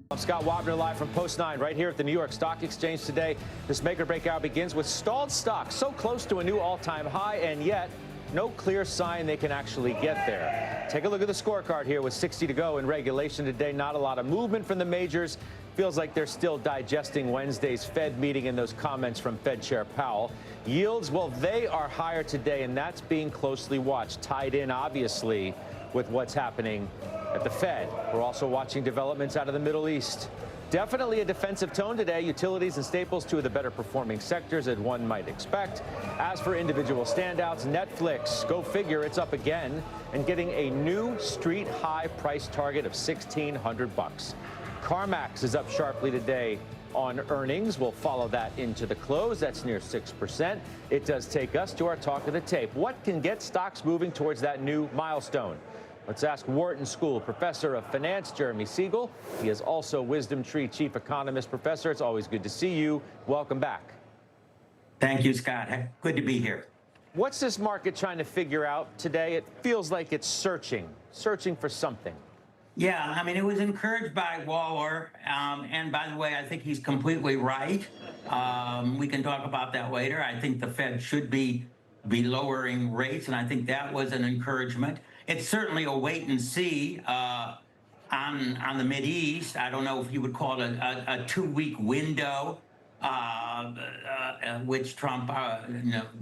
I'm Scott Wapner live from Post 9 right here at the New York Stock Exchange today. This make or break hour begins with stalled stocks so close to a new all-time high, and yet no clear sign they can actually get there. Take a look at the scorecard here with 60 to go in regulation today. Not a lot of movement from the majors. Feels like they're still digesting Wednesday's Fed meeting and those comments from Fed Chair Powell. Yields, well, they are higher today, and that's being closely watched, tied in, obviously, with what's happening at the Fed. We're also watching developments out of the Middle East. Definitely a defensive tone today. Utilities and staples, two of the better performing sectors as one might expect. As for individual standouts, Netflix, go figure, it's up again and getting a new street high price target of $1,600. CarMax is up sharply today on earnings. We'll follow that into the close. That's near 6%. It does take us to our talk of the tape. What can get stocks moving towards that new milestone? Let's ask Wharton School Professor of Finance, Jeremy Siegel. He is also Wisdom Tree Chief Economist. Professor, it's always good to see you. Welcome back. Thank you, Scott. Good to be here. What's this market trying to figure out today? It feels like it's searching for something. Yeah, I mean, it was encouraged by Waller. And by the way, I think he's completely right. We can talk about that later. I think the Fed should be lowering rates, and I think that was an encouragement. It's certainly a wait and see on the Mideast. I don't know if you would call it a 2-week window, which Trump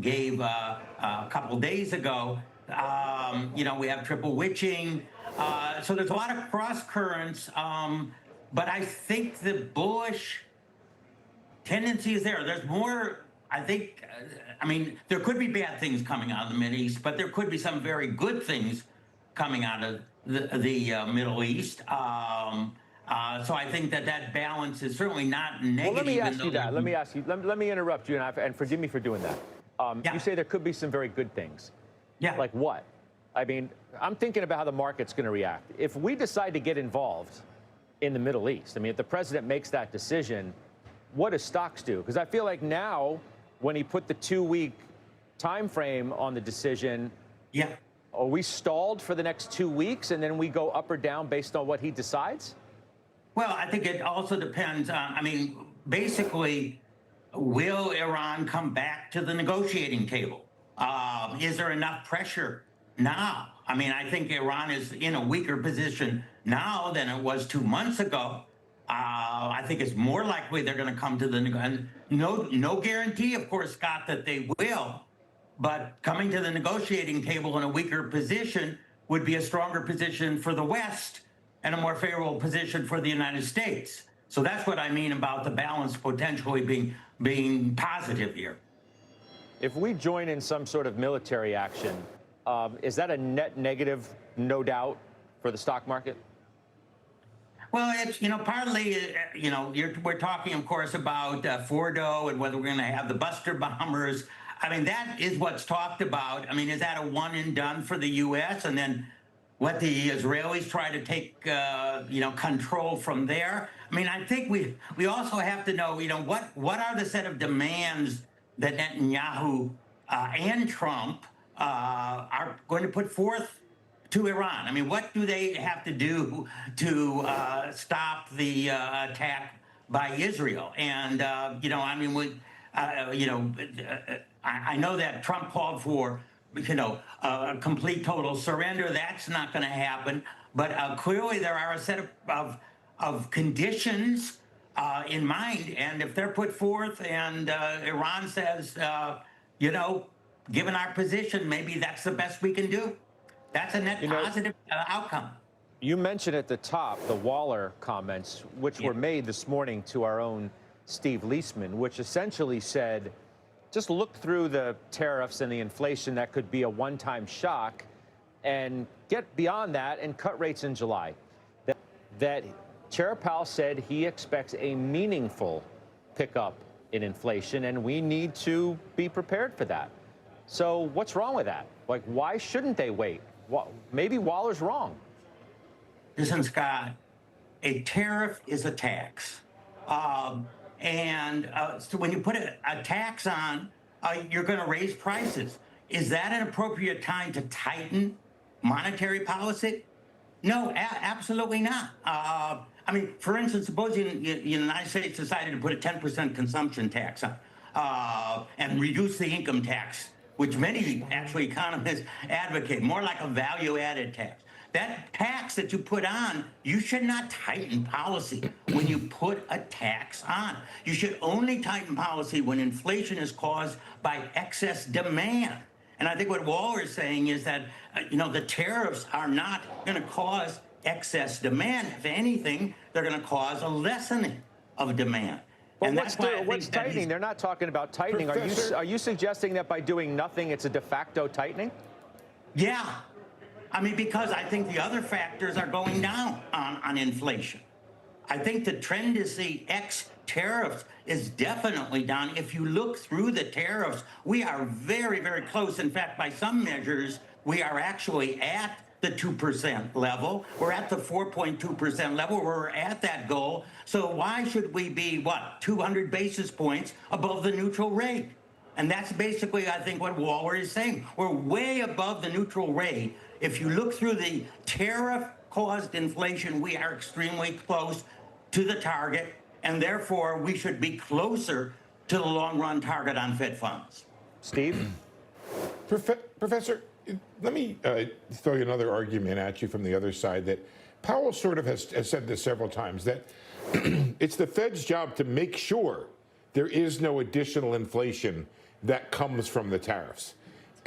gave a couple days ago. We have triple witching. So there's a lot of cross currents, but I think the bullish tendency is there. There's more. I think, there could be bad things coming out of the Mideast, but there could be some very good things coming out of the Middle East. So I think that balance is certainly not negative. Well, let me ask you that. Let me interrupt you, and forgive me for doing that. Yeah. You say there could be some very good things. Yeah. Like what? I mean, I'm thinking about how the market's going to react. If we decide to get involved in the Middle East, if the president makes that decision, what do stocks do? Because I feel like now, when he put the 2-week time frame on the decision, yeah, are we stalled for the next 2 weeks and then we go up or down based on what he decides? Well, I think it also depends on, basically, will Iran come back to the negotiating table? Is there enough pressure now? I think Iran is in a weaker position now than it was 2 months ago. I think it's more likely they're going to come to the no guarantee, of course, Scott, that they will. But coming to the negotiating table in a weaker position would be a stronger position for the West and a more favorable position for the United States. So that's what I mean about the balance potentially being positive here. If we join in some sort of military action, is that a net negative, no doubt, for the stock market? Well, it's, partly, we're talking, of course, about Fordo and whether we're going to have the Buster bombers. That is what's talked about. Is that a one and done for the U.S.? And then what the Israelis try to take, control from there? I think we also have to know, what are the set of demands that Netanyahu and Trump are going to put forth to Iran? What do they have to do to stop the attack by Israel? And, I know that Trump called for, a complete total surrender. That's not going to happen. But clearly there are a set of conditions in mind. And if they're put forth and Iran says, given our position, maybe that's the best we can do. That's a net positive outcome. You mentioned at the top the Waller comments, which were made this morning to our own Steve Leisman, which essentially said, just look through the tariffs and the inflation that could be a one-time shock and get beyond that and cut rates in July. That Chair Powell said he expects a meaningful pickup in inflation, and we need to be prepared for that. So what's wrong with that? Like, why shouldn't they wait? Well, maybe Waller's wrong. Listen, Scott, a tariff is a tax. So when you put a tax on, you're going to raise prices. Is that an appropriate time to tighten monetary policy? No, absolutely not. I mean, for instance, suppose the United States decided to put a 10% consumption tax on and reduce the income tax, which many actually economists advocate, more like a value-added tax. That tax that you put on, you should not tighten policy when you put a tax on. You should only tighten policy when inflation is caused by excess demand. And I think what Waller is saying is that, the tariffs are not going to cause excess demand. If anything, they're going to cause a lessening of demand. Well, and what's tightening? They're not talking about tightening. Are you suggesting that by doing nothing, it's a de facto tightening? Yeah. I mean, because I think the other factors are going down on inflation. I think the trend is the tariffs is definitely down. If you look through the tariffs, we are very, very close. In fact, by some measures, we are actually at the 2% level. We're at the 4.2% level. We're at that goal. So why should we be, 200 basis points above the neutral rate? And that's basically, I think, what Waller is saying. We're way above the neutral rate. If you look through the tariff-caused inflation, we are extremely close to the target, and therefore we should be closer to the long-run target on Fed funds. Steve? Professor, let me throw you another argument at you from the other side that Powell sort of has said this several times, that it's the Fed's job to make sure there is no additional inflation that comes from the tariffs.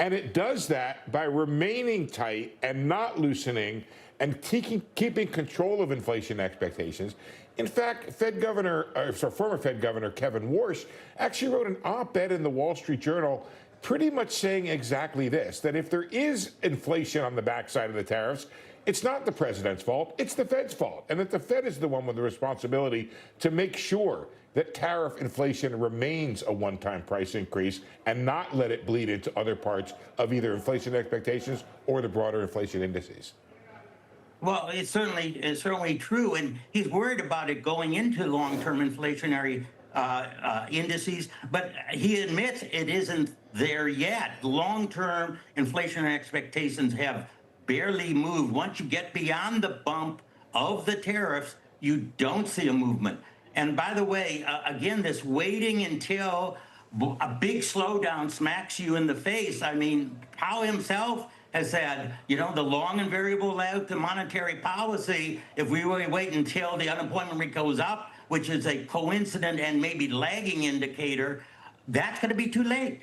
And it does that by remaining tight and not loosening and keeping control of inflation expectations. In fact, former Fed Governor Kevin Warsh actually wrote an op-ed in the Wall Street Journal pretty much saying exactly this, that if there is inflation on the backside of the tariffs, it's not the president's fault, it's the Fed's fault, and that the Fed is the one with the responsibility to make sure that tariff inflation remains a one-time price increase and not let it bleed into other parts of either inflation expectations or the broader inflation indices. Well, it's certainly true, and he's worried about it going into long-term inflationary indices, but he admits it isn't there yet. Long-term inflationary expectations have barely moved. Once you get beyond the bump of the tariffs, you don't see a movement. And by the way, again, this waiting until a big slowdown smacks you in the face. I mean, Powell himself has said, the long and variable lag to monetary policy, if we really wait until the unemployment rate goes up, which is a coincident and maybe lagging indicator, that's going to be too late.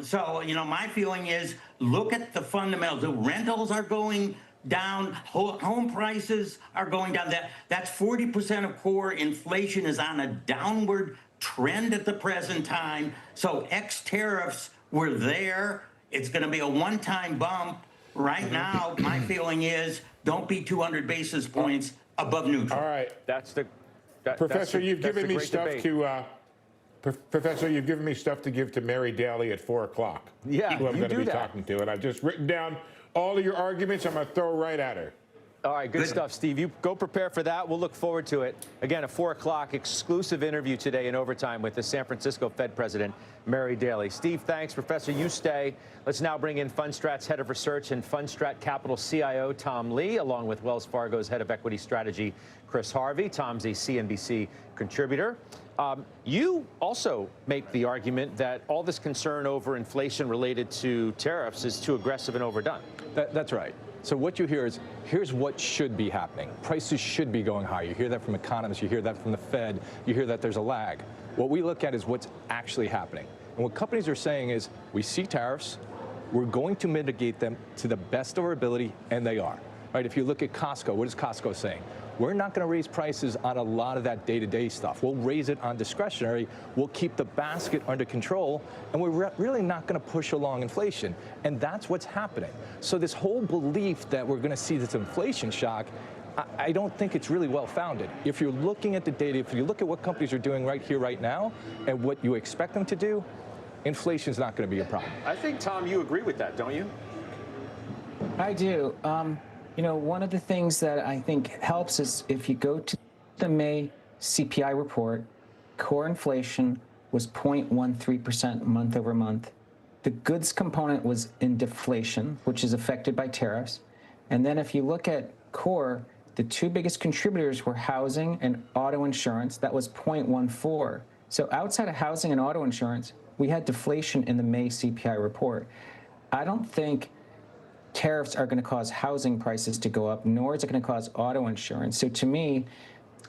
So, my feeling is look at the fundamentals. The rentals are going down, home prices are going down. That's 40% of core inflation is on a downward trend at the present time. So tariffs were there. It's going to be a one-time bump. Right now, my feeling is don't be 200 basis points above neutral. All right. Professor, you've given me stuff to Professor, you've given me stuff to give to Mary Daly at 4 o'clock. Yeah, who I'm going to be talking to, and I've just written down all of your arguments. I'm going to throw right at her. All right, good stuff, Steve. You go prepare for that. We'll look forward to it. Again, a 4 o'clock exclusive interview today in overtime with the San Francisco Fed President, Mary Daly. Steve, thanks. Professor, you stay. Let's now bring in Fundstrat's Head of Research and Fundstrat Capital CIO, Tom Lee, along with Wells Fargo's Head of Equity Strategy, Chris Harvey. Tom's a CNBC contributor. You also make the argument that all this concern over inflation related to tariffs is too aggressive and overdone. That's right. So what you hear is, here's what should be happening. Prices should be going higher. You hear that from economists. You hear that from the Fed. You hear that there's a lag. What we look at is what's actually happening. And what companies are saying is, we see tariffs. We're going to mitigate them to the best of our ability, and they are. Right? If you look at Costco, what is Costco saying? We're not going to raise prices on a lot of that day-to-day stuff. We'll raise it on discretionary. We'll keep the basket under control, and we're really not going to push along inflation. And that's what's happening. So this whole belief that we're going to see this inflation shock, I don't think it's really well-founded. If you're looking at the data, if you look at what companies are doing right here, right now, and what you expect them to do, inflation's not going to be a problem. I think, Tom, you agree with that, don't you? I do. One of the things that I think helps is if you go to the May CPI report, core inflation was 0.13% month over month. The goods component was in deflation, which is affected by tariffs. And then if you look at core, the two biggest contributors were housing and auto insurance. That was 0.14. So outside of housing and auto insurance, we had deflation in the May CPI report. I don't think tariffs are going to cause housing prices to go up, nor is it going to cause auto insurance. So to me,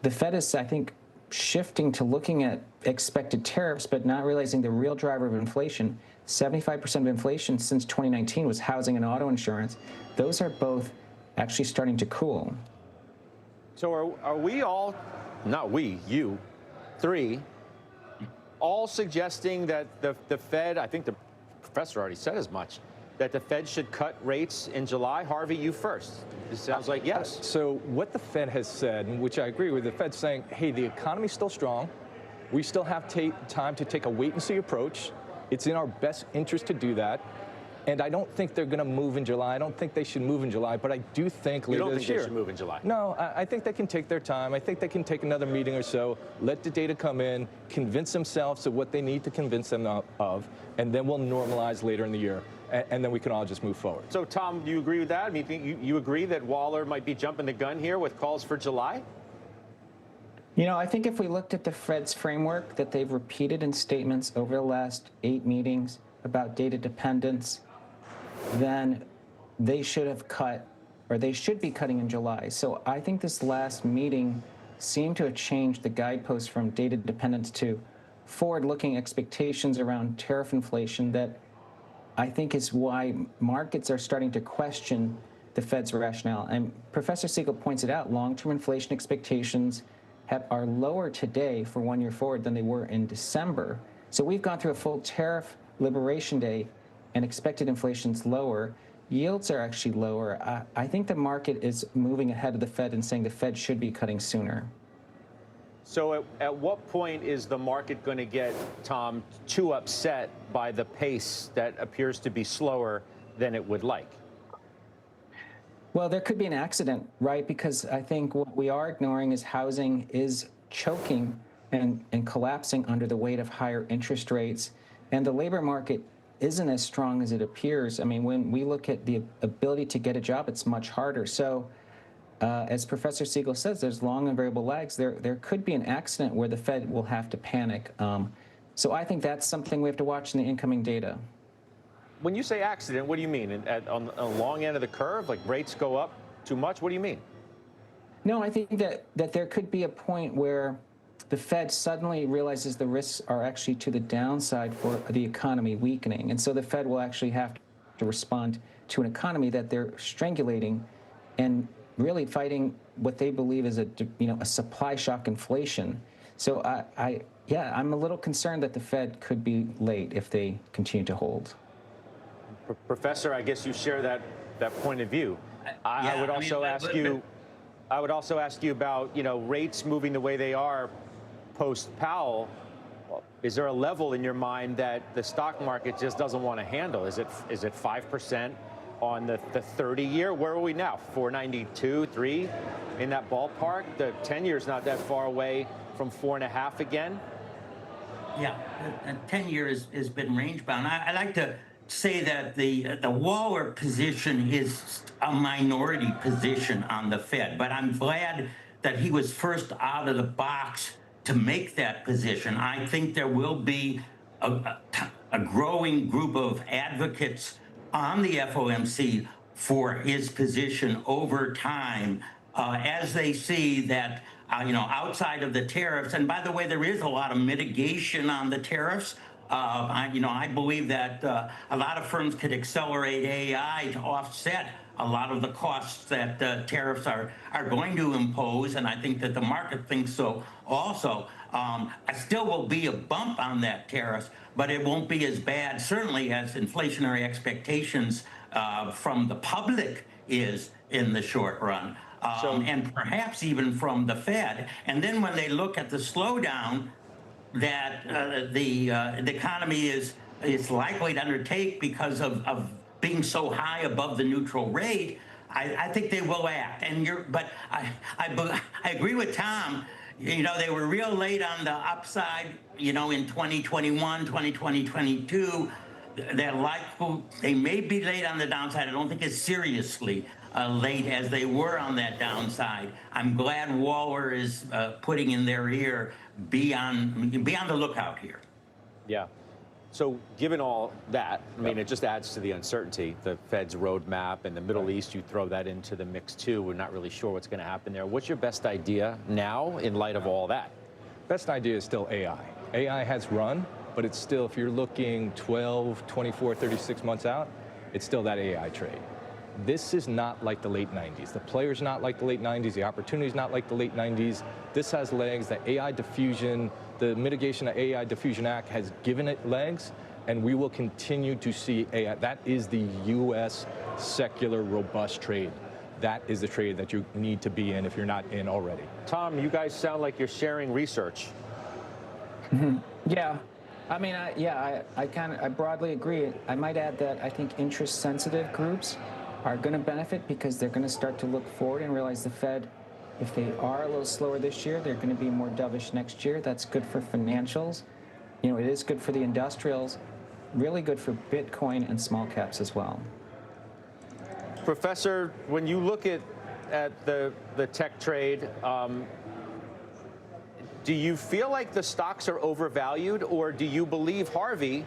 the Fed is, I think, shifting to looking at expected tariffs, but not realizing the real driver of inflation. 75% of inflation since 2019 was housing and auto insurance. Those are both actually starting to cool. So are we all, not we, you, three, all suggesting that the Fed, I think the professor already said as much, that the Fed should cut rates in July? Harvey, you first. It sounds like yes. So what the Fed has said, which I agree with, the Fed's saying, hey, the economy's still strong. We still have time to take a wait-and-see approach. It's in our best interest to do that. And I don't think they're going to move in July. I don't think they should move in July, but I do think later this year. You don't think they should move in July? No, I think they can take their time. I think they can take another meeting or so, let the data come in, convince themselves of what they need to convince them of, and then we'll normalize later in the year. And then we can all just move forward. So, Tom, do you agree with that? I mean, you agree that Waller might be jumping the gun here with calls for July? You know, I think if we looked at the Fed's framework that they've repeated in statements over the last 8 meetings about data dependence, then they should have cut, or they should be cutting in July. So I think this last meeting seemed to have changed the guideposts from data dependence to forward-looking expectations around tariff inflation that I think is why markets are starting to question the Fed's rationale. And Professor Siegel points it out, long-term inflation expectations are lower today for 1 year forward than they were in December. So we've gone through a full tariff liberation day and expected inflation's lower. Yields are actually lower. I think the market is moving ahead of the Fed and saying the Fed should be cutting sooner. So at what point is the market going to get, Tom, too upset by the pace that appears to be slower than it would like? Well, there could be an accident, right? Because I think what we are ignoring is housing is choking and collapsing under the weight of higher interest rates. And the labor market isn't as strong as it appears. I mean, when we look at the ability to get a job, it's much harder. So as Professor Siegel says, there's long and variable lags. There could be an accident where the Fed will have to panic. So I think that's something we have to watch in the incoming data. When you say accident, what do you mean? On the long end of the curve, like rates go up too much? What do you mean? No, I think that there could be a point where the Fed suddenly realizes the risks are actually to the downside for the economy weakening. And so the Fed will actually have to respond to an economy that they're strangulating and really fighting what they believe is a supply shock inflation. So I'm a little concerned that the Fed could be late if they continue to hold. Professor, I guess you share that point of view. I would also ask you about, rates moving the way they are post-Powell. Is there a level in your mind that the stock market just doesn't want to handle? Is it 5% on the 30-year? Where are we now? 492, 3 in that ballpark? The 10-year's not that far away from 4.5 again? Yeah, 10 years has been range bound. I like to say that the Waller position is a minority position on the Fed, but I'm glad that he was first out of the box to make that position. I think there will be a growing group of advocates on the FOMC for his position over time as they see that outside of the tariffs, and by the way, there is a lot of mitigation on the tariffs. I believe that a lot of firms could accelerate AI to offset a lot of the costs that tariffs are going to impose, and I think that the market thinks so also. I still will be a bump on that tariffs, but it won't be as bad, certainly, as inflationary expectations from the public is in the short run, and perhaps even from the Fed. And then when they look at the slowdown that the economy is likely to undertake because of being so high above the neutral rate, I think they will act. But I agree with Tom. They were real late on the upside. In 2021, 2022, they may be late on the downside. I don't think it's seriously late as they were on that downside. I'm glad Waller is putting in their ear, be on the lookout here. Yeah. So given all that, I mean, it just adds to the uncertainty, the Fed's roadmap and the Middle East, you throw that into the mix too. We're not really sure what's going to happen there. What's your best idea now in light of all that? Best idea is still AI. AI has run, but it's still, if you're looking 12, 24, 36 months out, it's still that AI trade. This is not like the late 90s. The player's not like the late 90s. The opportunity's not like the late 90s. This has legs. The AI diffusion, the Mitigation of AI Diffusion Act has given it legs, and we will continue to see AI. That is the U.S. secular robust trade. That is the trade that you need to be in if you're not in already. Tom, you guys sound like you're sharing research. Yeah. I mean, I broadly agree. I might add that I think interest-sensitive groups are going to benefit because they're going to start to look forward and realize the Fed, if they are a little slower this year, they're going to be more dovish next year. That's good for financials. You know, it is good for the industrials, really good for Bitcoin and small caps as well. Professor, when you look at the tech trade, do you feel like the stocks are overvalued, or do you believe Harvey,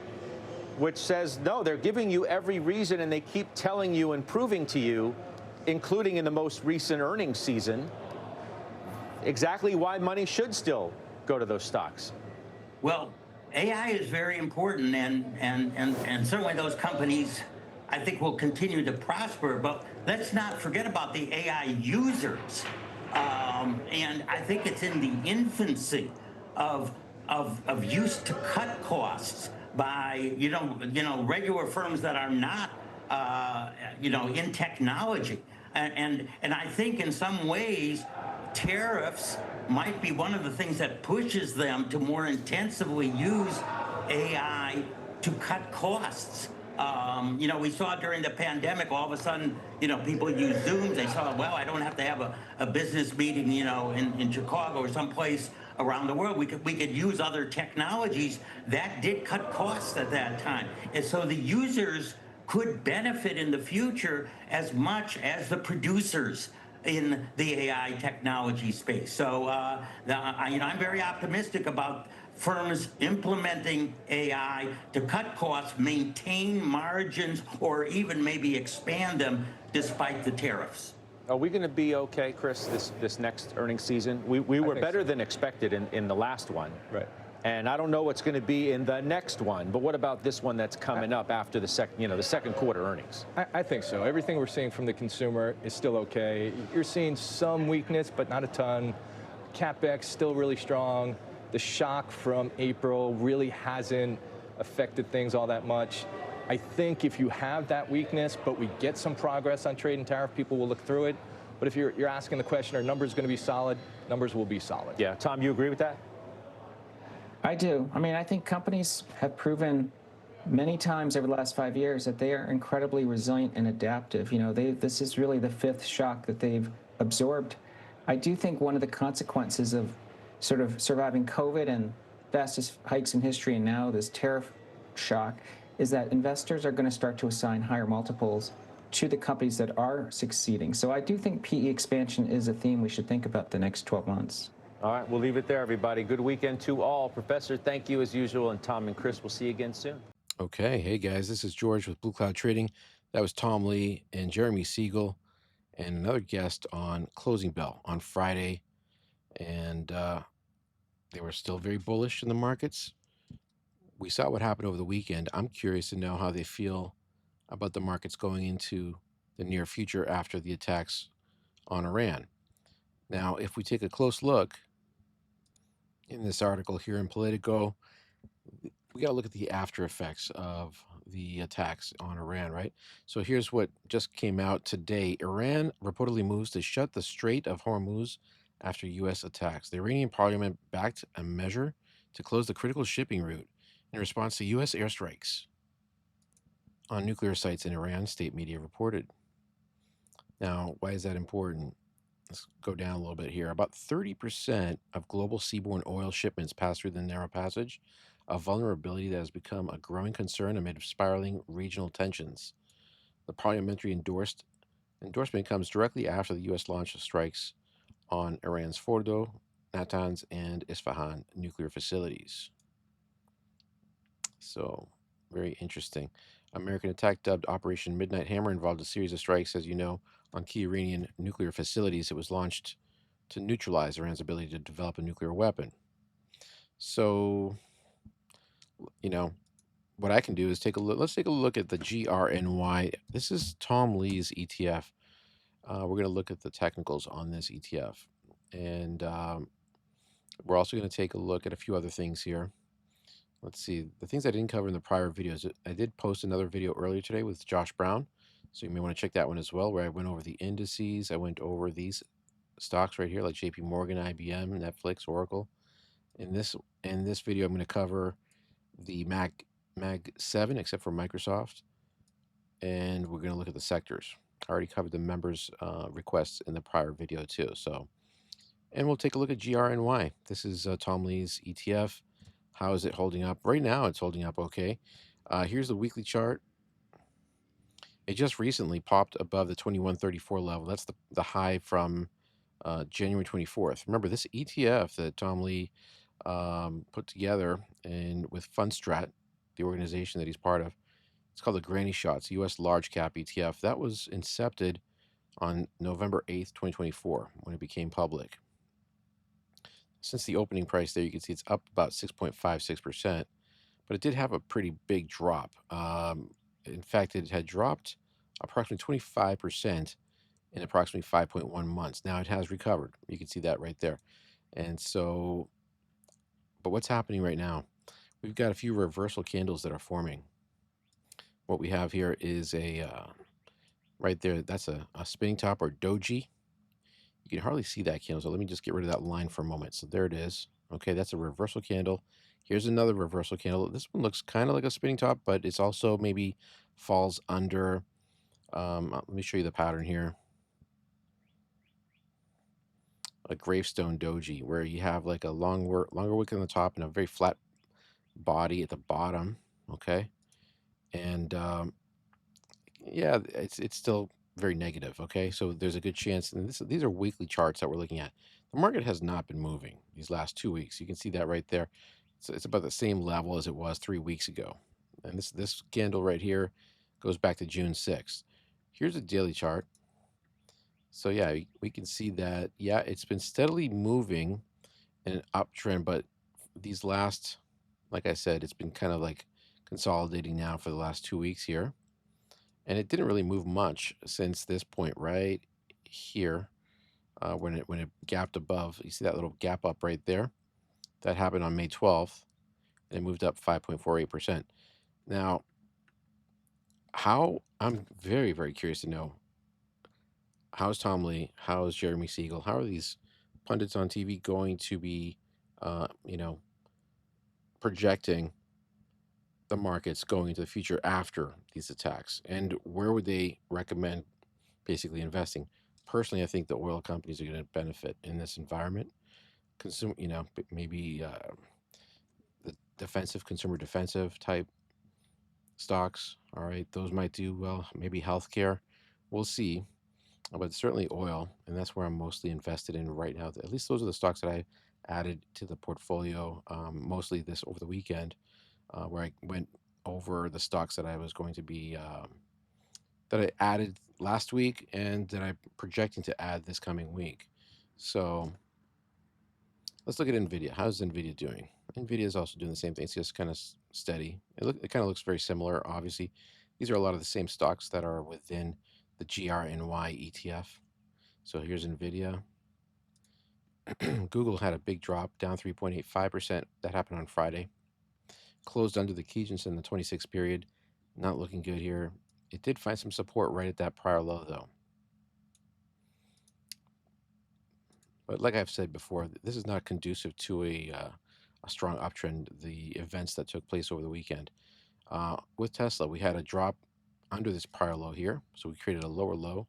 which says, no, they're giving you every reason and they keep telling you and proving to you, including in the most recent earnings season, exactly why money should still go to those stocks? Well, AI is very important, and certainly those companies, I think, will continue to prosper. But let's not forget about the AI users. And I think it's in the infancy of use to cut costs by regular firms that are not in technology. And I think in some ways tariffs might be one of the things that pushes them to more intensively use AI to cut costs. We saw during the pandemic, all of a sudden, people use Zooms. They saw, well, I don't have to have a business meeting, in Chicago or someplace around the world. We could use other technologies. That did cut costs at that time. And so the users could benefit in the future as much as the producers in the AI technology space. So, I'm very optimistic about firms implementing AI to cut costs, maintain margins, or even maybe expand them despite the tariffs. Are we going to be okay, Chris, this next earnings season? We were better than expected in the last one. Right. And I don't know what's going to be in the next one, but what about this one that's coming up after the second quarter earnings? I think so. Everything we're seeing from the consumer is still okay. You're seeing some weakness, but not a ton. CapEx still really strong. The shock from April really hasn't affected things all that much. I think if you have that weakness, but we get some progress on trade and tariff, people will look through it. But if you're asking the question, are numbers going to be solid? Numbers will be solid. Yeah. Tom, you agree with that? I do. I mean, I think companies have proven many times over the last 5 years that they are incredibly resilient and adaptive. This is really the fifth shock that they've absorbed. I do think one of the consequences of sort of surviving COVID and fastest hikes in history and now this tariff shock is that investors are going to start to assign higher multiples to the companies that are succeeding. So I do think PE expansion is a theme we should think about the next 12 months. All right, we'll leave it there, everybody. Good weekend to all. Professor, thank you as usual. And Tom and Chris, we'll see you again soon. Okay. Hey, guys, this is George with Blue Cloud Trading. That was Tom Lee and Jeremy Siegel and another guest on Closing Bell on Friday. And they were still very bullish in the markets. We saw what happened over the weekend. I'm curious to know how they feel about the markets going into the near future after the attacks on Iran. Now, if we take a close look in this article here in Politico, we got to look at the after effects of the attacks on Iran, right? So here's what just came out today. Iran reportedly moves to shut the Strait of Hormuz after U.S. attacks. The Iranian parliament backed a measure to close the critical shipping route in response to U.S. airstrikes on nuclear sites in Iran, state media reported. Now, why is that important? Let's go down a little bit here. About 30% of global seaborne oil shipments pass through the narrow passage, a vulnerability that has become a growing concern amid spiraling regional tensions. The parliament endorsed Endorsement comes directly after the U.S. launched strikes on Iran's Fordo, Natanz, and Isfahan nuclear facilities. So, very interesting. American attack dubbed Operation Midnight Hammer involved a series of strikes, as you know, on key Iranian nuclear facilities. It was launched to neutralize Iran's ability to develop a nuclear weapon. So, you know, what I can do is take a look. Let's take a look at the GRNY. This is Tom Lee's ETF. We're going to look at the technicals on this ETF. And we're also going to take a look at a few other things here. Let's see, the things I didn't cover in the prior videos. I did post another video earlier today with Josh Brown, so you may want to check that one as well, where I went over the indices. I went over these stocks right here, like JP Morgan, IBM, Netflix, Oracle. In this video, I'm going to cover the Mag 7, except for Microsoft, and we're going to look at the sectors. I already covered the members' requests in the prior video too. So, and we'll take a look at GRNY. This is Tom Lee's ETF. How is it holding up? Right now, it's holding up okay. Here's the weekly chart. It just recently popped above the 2134 level. That's the high from January 24th. Remember, this ETF that Tom Lee put together and with Fundstrat, the organization that he's part of, it's called the Granny Shots U.S. Large Cap ETF. That was incepted on November 8th, 2024, when it became public. Since the opening price there, you can see it's up about 6.56%, but it did have a pretty big drop. In fact, it had dropped approximately 25% in approximately 5.1 months. Now it has recovered. You can see that right there. And so, but what's happening right now? We've got a few reversal candles that are forming. What we have here is a, right there, that's a spinning top or doji. You can hardly see that candle, so let me just get rid of that line for a moment. So there it is. Okay, that's a reversal candle. Here's another reversal candle. This one looks kind of like a spinning top, but it's also maybe falls under. Let me show you the pattern here. A gravestone doji, where you have like a longer wick on the top and a very flat body at the bottom. Okay, and yeah, it's still very negative. Okay, so there's a good chance, and these are weekly charts that we're looking at. The market has not been moving these last 2 weeks. You can see that right there. It's about the same level as it was 3 weeks ago. And this candle right here goes back to June 6th. Here's a daily chart. So yeah, we can see that, yeah, it's been steadily moving in an uptrend, but these last, like I said, it's been kind of like consolidating now for the last 2 weeks here. And it didn't really move much since this point right here, when it gapped above. You see that little gap up right there? That happened on May 12th, and it moved up 5.48%. Now, I'm very, very curious to know, how's Tom Lee, how's Jeremy Siegel, how are these pundits on TV going to be, projecting the markets going into the future after these attacks, and where would they recommend basically investing? Personally, I think the oil companies are going to benefit in this environment. Maybe the consumer defensive type stocks. All right, those might do well. Maybe healthcare. We'll see. But certainly oil, and that's where I'm mostly invested in right now. At least those are the stocks that I added to the portfolio, mostly this over the weekend, where I went over the stocks that I was going to be that I added last week and that I'm projecting to add this coming week. So let's look at NVIDIA. How's NVIDIA doing? NVIDIA is also doing the same thing. It's just kind of steady. It kind of looks very similar, obviously. These are a lot of the same stocks that are within the GRNY ETF. So here's NVIDIA. Google had a big drop, down 3.85%. That happened on Friday. Closed under the Kijins in the 26 period. Not looking good here. It did find some support right at that prior low, though. But like I've said before, this is not conducive to a strong uptrend. The events that took place over the weekend. With Tesla, we had a drop under this prior low here. So we created a lower low.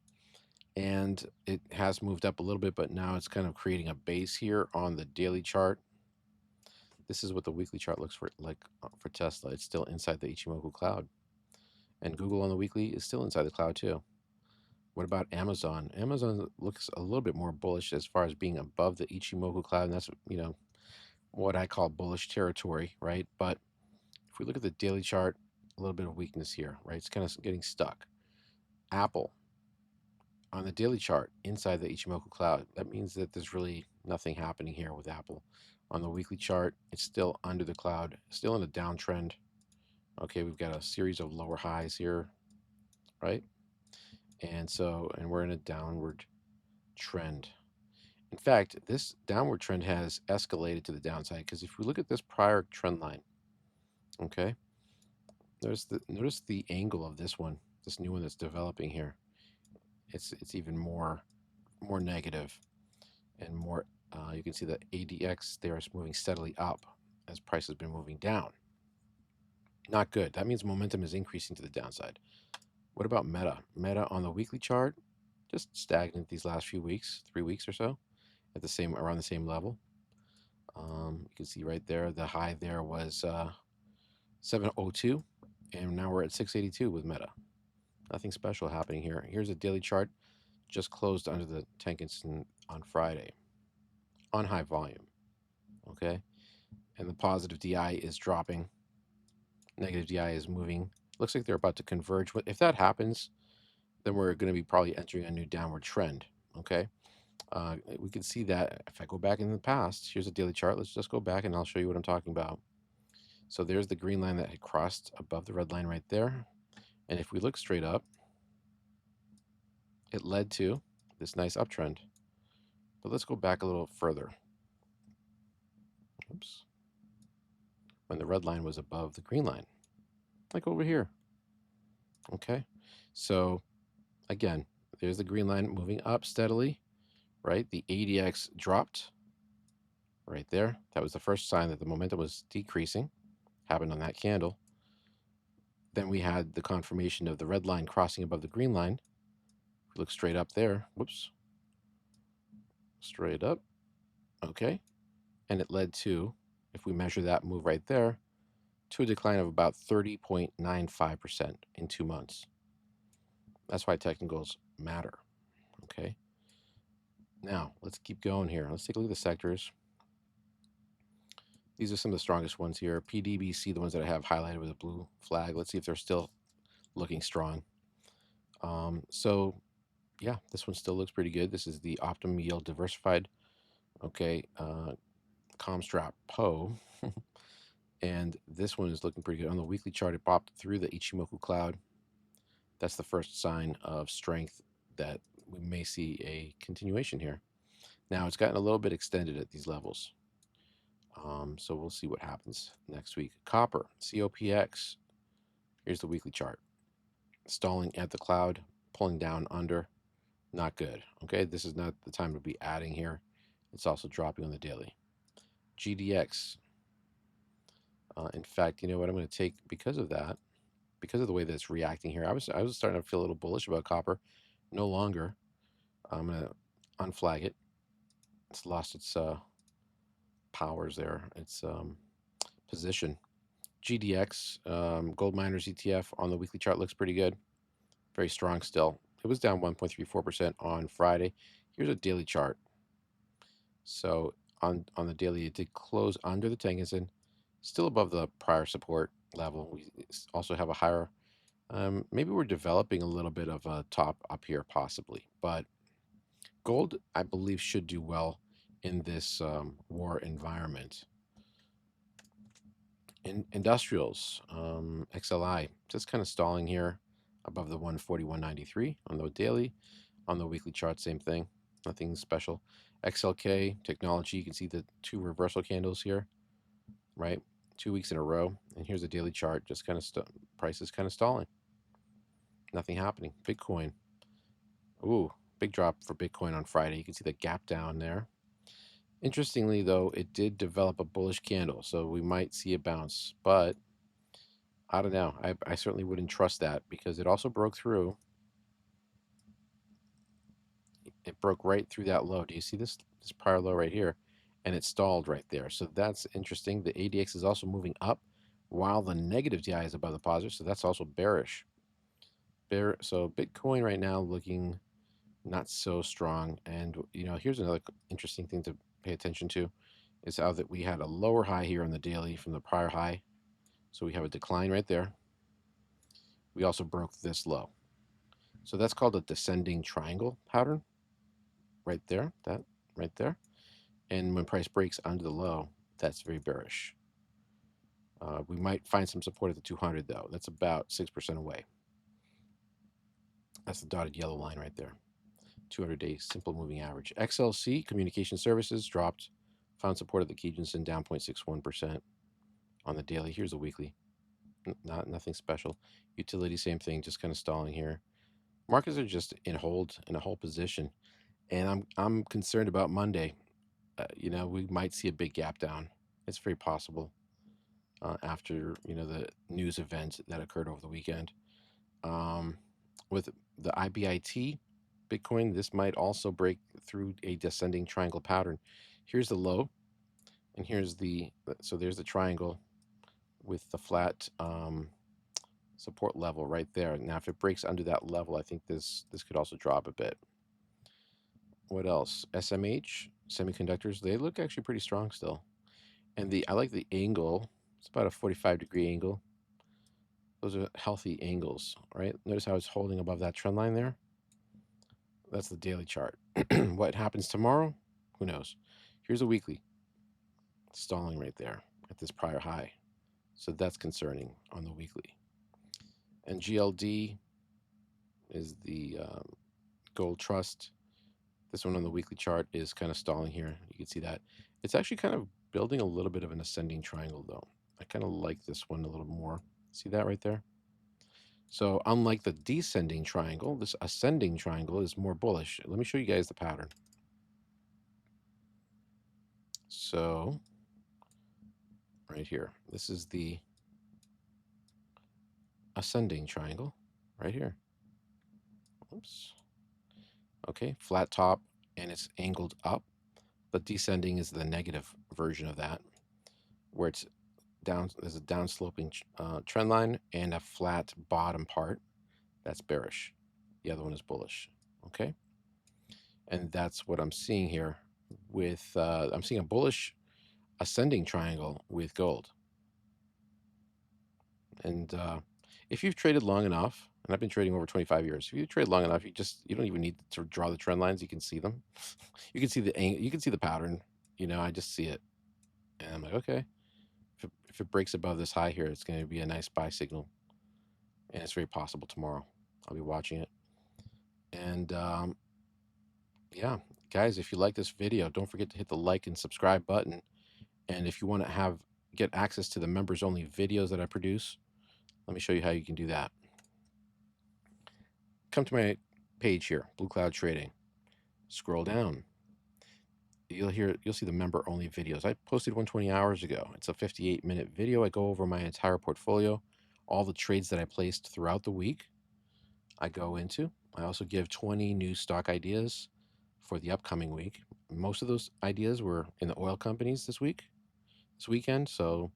And it has moved up a little bit, but now it's kind of creating a base here on the daily chart. This is what the weekly chart looks like for Tesla. It's still inside the Ichimoku cloud. And Google on the weekly is still inside the cloud too. What about Amazon? Amazon looks a little bit more bullish as far as being above the Ichimoku cloud, and that's, what I call bullish territory, right? But if we look at the daily chart, a little bit of weakness here, right? It's kind of getting stuck. Apple on the daily chart inside the Ichimoku cloud, that means that there's really nothing happening here with Apple. On the weekly chart, it's still under the cloud, still in a downtrend. Okay, we've got a series of lower highs here, right? And we're in a downward trend. In fact, this downward trend has escalated to the downside, because if we look at this prior trend line, okay, notice the angle of this one, this new one that's developing here. It's even more negative and more. You can see the ADX there is moving steadily up as price has been moving down. Not good. That means momentum is increasing to the downside. What about Meta? Meta on the weekly chart, just stagnant these last few weeks, 3 weeks or so, at around the same level. You can see right there, the high there was 702, and now we're at 682 with Meta. Nothing special happening here. Here's a daily chart, just closed under the Tenkan on Friday, on high volume, okay? And the positive DI is dropping, negative DI is moving. Looks like they're about to converge. If that happens, then we're going to be probably entering a new downward trend, okay? We can see that if I go back in the past. Here's a daily chart. Let's just go back and I'll show you what I'm talking about. So there's the green line that had crossed above the red line right there. And if we look straight up, it led to this nice uptrend. But let's go back a little further. Oops. When the red line was above the green line, like over here. Okay. So again, there's the green line moving up steadily, right? The ADX dropped right there. That was the first sign that the momentum was decreasing. Happened on that candle. Then we had the confirmation of the red line crossing above the green line. If we look straight up there, whoops, straight up, okay. And it led to, if we measure that move right there, to a decline of about 30.95% in 2 months. That's why technicals matter, okay? Now, let's keep going here. Let's take a look at the sectors. These are some of the strongest ones here. PDBC, the ones that I have highlighted with a blue flag. Let's see if they're still looking strong. So, yeah, this one still looks pretty good. This is the Optimum Yield Diversified, okay, Comstrap PO. And this one is looking pretty good. On the weekly chart, it popped through the Ichimoku cloud. That's the first sign of strength that we may see a continuation here. Now, it's gotten a little bit extended at these levels. So we'll see what happens next week. Copper, COPX. Here's the weekly chart. Stalling at the cloud, pulling down under. Not good. Okay, this is not the time to be adding here. It's also dropping on the daily. GDX. In fact, you know what I'm going to take because of that, because of the way that it's reacting here. I was starting to feel a little bullish about copper. No longer. I'm going to unflag it. It's lost its powers there. Its position. GDX, gold miners ETF on the weekly chart looks pretty good. Very strong still. It was down 1.34% on Friday. Here's a daily chart. So on the daily, it did close under the Tenkan, still above the prior support level. We also have a higher, maybe we're developing a little bit of a top up here possibly, but gold, I believe, should do well in this war environment. In industrials, XLI, just kind of stalling here above the 141.93 on the daily. On the weekly chart, same thing, nothing special. XLK technology, you can see the 2 reversal candles here, right? 2 weeks in a row. And here's a daily chart, just kind of price is kind of stalling. Nothing happening. Bitcoin, ooh, big drop for Bitcoin on Friday. You can see the gap down there. Interestingly, though, it did develop a bullish candle, so we might see a bounce, but I don't know. I certainly wouldn't trust that because it also broke through. It broke right through that low. Do you see this prior low right here? And it stalled right there. So that's interesting. The ADX is also moving up while the negative DI is above the positive, so that's also bearish. So Bitcoin right now looking not so strong. And here's another interesting thing to pay attention to is how that we had a lower high here on the daily from the prior high. So we have a decline right there. We also broke this low. So that's called a descending triangle pattern right there, that right there. And when price breaks under the low, that's very bearish. We might find some support at the 200 though. That's about 6% away. That's the dotted yellow line right there. 200-day simple moving average. XLC, communication services, dropped. Found support at the Kijunsen, down 0.61% on the daily. Here's the weekly. Nothing special. Utility, same thing, just kind of stalling here. Markets are just in a hold position. And I'm concerned about Monday. We might see a big gap down. It's very possible after, the news event that occurred over the weekend. With the IBIT, Bitcoin, this might also break through a descending triangle pattern. Here's the low, and here's so there's the triangle with the flat support level right there. Now, if it breaks under that level, I think this could also drop a bit. What else? SMH, semiconductors, they look actually pretty strong still. And I like the angle. It's about a 45-degree angle. Those are healthy angles, right? Notice how it's holding above that trend line there. That's the daily chart. What happens tomorrow? Who knows? Here's a weekly. Stalling right there at this prior high. So that's concerning on the weekly. And GLD is the gold trust. This one on the weekly chart is kind of stalling here. You can see that. It's actually kind of building a little bit of an ascending triangle though. I kind of like this one a little more. See that right there? So unlike the descending triangle, this ascending triangle is more bullish. Let me show you guys the pattern. So right here, this is the ascending triangle right here. Oops. Okay, flat top and it's angled up. The descending is the negative version of that, where it's down. There's a downsloping trend line and a flat bottom part. That's bearish. The other one is bullish. Okay, and that's what I'm seeing here. With I'm seeing a bullish ascending triangle with gold. And if you've traded long enough, and I've been trading over 25 years, if you trade long enough, you don't even need to draw the trend lines. You can see them. You can see you can see the pattern. I just see it, and I'm like, okay. If it breaks above this high here, it's going to be a nice buy signal, and it's very possible tomorrow. I'll be watching it. And yeah, guys, if you like this video, don't forget to hit the like and subscribe button. And if you want to get access to the members only videos that I produce, let me show you how you can do that. Come to my page here, Blue Cloud Trading. Scroll down. You'll see the member only videos. I posted one 20 hours ago. It's a 58-minute video. I go over my entire portfolio, all the trades that I placed throughout the week. I go into. I also give 20 new stock ideas for the upcoming week. Most of those ideas were in the oil companies this weekend, so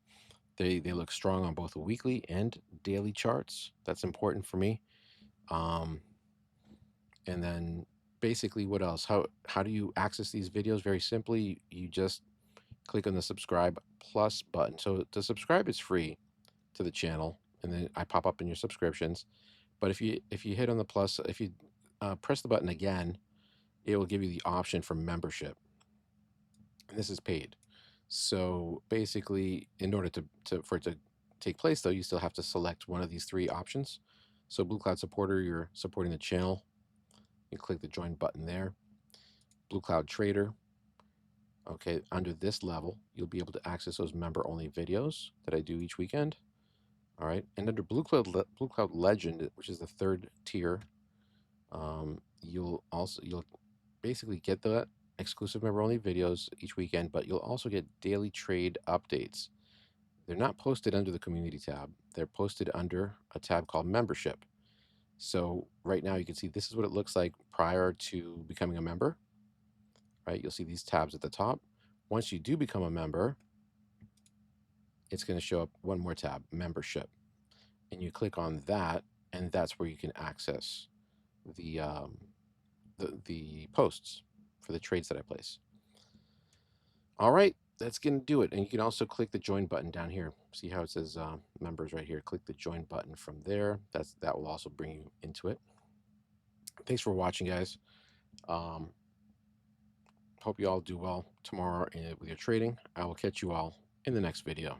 they look strong on both the weekly and daily charts. That's important for me. And then basically, what else? How do you access these videos? Very simply, you just click on the subscribe plus button. So to subscribe is free to the channel, and then I pop up in your subscriptions. But if you hit on the plus, if you press the button again, it will give you the option for membership, and this is paid. So basically, in order for it to take place, though, you still have to select one of these three options. So Blue Cloud Supporter, you're supporting the channel. You click the join button there. Blue Cloud Trader. Okay, under this level, you'll be able to access those member-only videos that I do each weekend. All right, and under Blue Cloud Legend, which is the third tier, you'll basically get the exclusive member-only videos each weekend, but you'll also get daily trade updates. They're not posted under the community tab. They're posted under a tab called membership. So right now you can see this is what it looks like prior to becoming a member, right? You'll see these tabs at the top. Once you do become a member, it's going to show up one more tab, membership. And you click on that, and that's where you can access the posts for the trades that I place. All right, that's going to do it. And you can also click the join button down here. See how it says members right here? Click the join button from there. That will also bring you into it. Thanks for watching, guys. Hope you all do well tomorrow with your trading. I will catch you all in the next video.